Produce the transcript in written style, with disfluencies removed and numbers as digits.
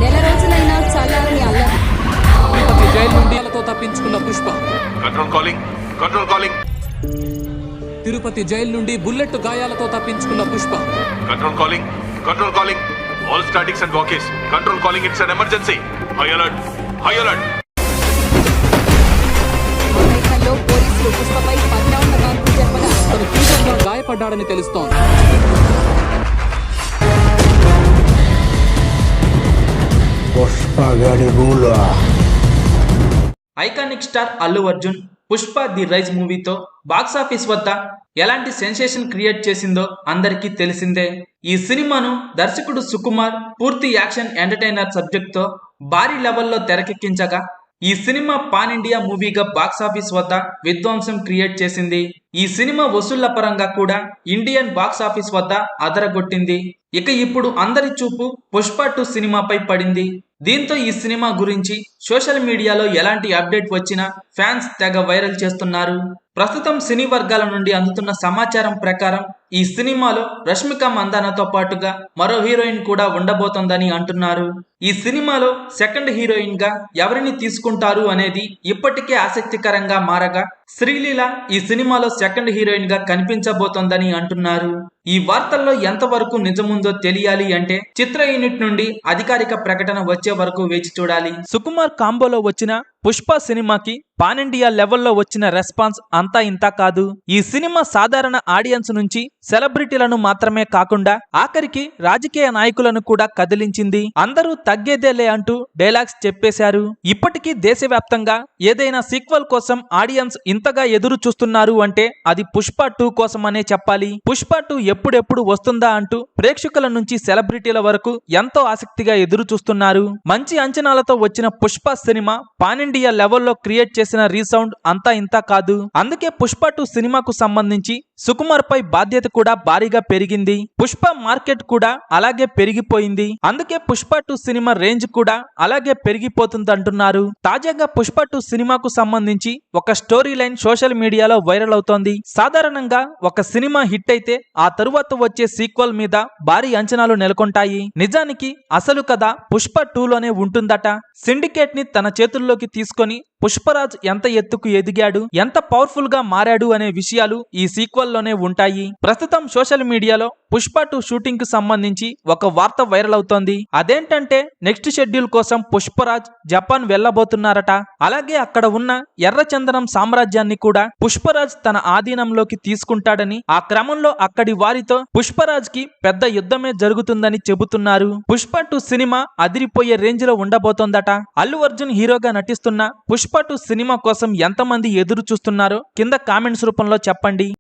నెల రోజులైనా చల్లారని అల్లరి. తిరుపతి జైలు నుండి తప్పించుకున్న Pushpa. Control calling. Tirupati jail నుండి బుల్లెట్ గాయాలతో తప్పించుకున్న Pushpa. Control calling. All statics and walkies. Control calling, it's an emergency. High alert. అమెరికాలో పోలీసులు పుష్పపై 17 కాల్పులు జరపగా అతను తీవ్రంగా గాయపడ్డాడని తెలుస్తోంది. Iconic star Allu Arjun Pushpa the rise మూవీతో బాక్సాఫీస్ వద్ద ఎలాంటి సెన్సేషన్ క్రియేట్ చేసిందో అందరికీ తెలిసిందే. ఈ సినిమాను దర్శకుడు సుకుమార్ పూర్తి యాక్షన్ ఎంటర్టైనర్ సబ్జెక్ట్ తో భారీ లెవెల్లో తెరకెక్కించగా ఈ సినిమా పాన్ ఇండియా మూవీగా బాక్సాఫీస్ వద్ద విధ్వంసం క్రియేట్ చేసింది. ఈ సినిమా వసూళ్ల పరంగా కూడా ఇండియన్ బాక్సాఫీస్ వద్ద అదరగొట్టింది. ఇక ఇప్పుడు అందరి చూపు పుష్ప 2 సినిమాపై పడింది. దీంతో ఈ సినిమా గురించి సోషల్ మీడియాలో ఎలాంటి అప్డేట్ వచ్చినా ఫ్యాన్స్ తెగ వైరల్ చేస్తున్నారు. ప్రస్తుతం సినీ వర్గాల నుండి అందుతున్న సమాచారం ప్రకారం ఈ సినిమాలో రష్మిక మందానతో పాటుగా మరో హీరోయిన్ కూడా ఉండబోతోందని అంటున్నారు. ఈ సినిమాలో సెకండ్ హీరోయిన్ గా ఎవరిని తీసుకుంటారు అనేది ఇప్పటికే ఆసక్తికరంగా మారగా శ్రీలీల ఈ సినిమాలో సెకండ్ హీరోయిన్ గా కనిపించబోతోందని అంటున్నారు. ఈ వార్తల్లో ఎంతవరకు నిజముందో తెలియాలి అంటే చిత్ర యూనిట్ నుండి అధికారిక ప్రకటన వచ్చే వరకు వేచి చూడాలి. సుకుమార్ కాంబోలో వచ్చిన పుష్ప సినిమాకి పాన్ ఇండియా లెవెల్లో వచ్చిన రెస్పాన్స్ అంతా ఇంతా కాదు. ఈ సినిమా సాధారణ ఆడియన్స్ నుంచి సెలబ్రిటీలను మాత్రమే కాకుండా ఆఖరికి రాజకీయ నాయకులను కూడా కదిలించింది. అందరూ తగ్గేదేలే అంటూ డైలాగ్స్ చెప్పేశారు. ఇప్పటికీ దేశవ్యాప్తంగా ఏదైనా సీక్వెల్ కోసం ఆడియన్స్ ఇంతగా ఎదురు చూస్తున్నారు అంటే అది పుష్ప 2 కోసమనే చెప్పాలి. పుష్ప 2 ఎప్పుడెప్పుడు వస్తుందా అంటూ ప్రేక్షకుల నుంచి సెలబ్రిటీల వరకు ఎంతో ఆసక్తిగా ఎదురు చూస్తున్నారు. మంచి అంచనాలతో వచ్చిన పుష్ప సినిమా పాన్ ఇండియా లెవెల్లో క్రియేట్ చేసిన రీసౌండ్ అంతా ఇంతా కాదు. అందుకే పుష్ప 2 సినిమాకు సంబంధించి సుకుమార్ పై బాధ్యత కూడా భారీగా పెరిగింది. పుష్ప మార్కెట్ కూడా అలాగే పెరిగిపోయింది. అందుకే పుష్ప 2 సినిమా రేంజ్ కూడా అలాగే పెరిగిపోతుందంటున్నారు. తాజాగా పుష్ప 2 సినిమాకు సంబంధించి ఒక స్టోరీ లైన్ సోషల్ మీడియాలో వైరల్ అవుతోంది. సాధారణంగా ఒక సినిమా హిట్ అయితే ఆ తరువాత వచ్చే సీక్వెల్ మీద భారీ అంచనాలు నెలకొంటాయి. నిజానికి అసలు కథ పుష్ప 2లోనే ఉంటుందట. సిండికేట్ ని తన చేతుల్లోకి తీసుకొని పుష్పరాజ్ ఎంత ఎత్తుకు ఎదిగాడు, ఎంత పవర్ఫుల్ గా మారాడు అనే విషయాలు ఈ సీక్వెల్ లోనే ఉంటాయి. ప్రస్తుతం సోషల్ మీడియాలో పుష్ప 2 షూటింగ్ కు సంబంధించి ఒక వార్త వైరల్ అవుతోంది. అదేంటంటే నెక్స్ట్ షెడ్యూల్ కోసం పుష్పరాజ్ జపాన్ వెళ్లబోతున్నారట. అలాగే అక్కడ ఉన్న ఎర్రచందనం సామ్రాజ్యాన్ని కూడా పుష్పరాజ్ తన ఆధీనంలోకి తీసుకుంటాడని, ఆ క్రమంలో అక్కడి వారితో పుష్పరాజ్ కి పెద్ద యుద్ధమే జరుగుతుందని చెబుతున్నారు. పుష్ప 2 సినిమా అదిరిపోయే రేంజ్ లో ఉండబోతోందట. అల్లు అర్జున్ హీరోగా నటిస్తున్న పుష్ప 2 సినిమా కోసం ఎంతమంది ఎదురు చూస్తున్నారో కింద కామెంట్స్ రూపంలో చెప్పండి.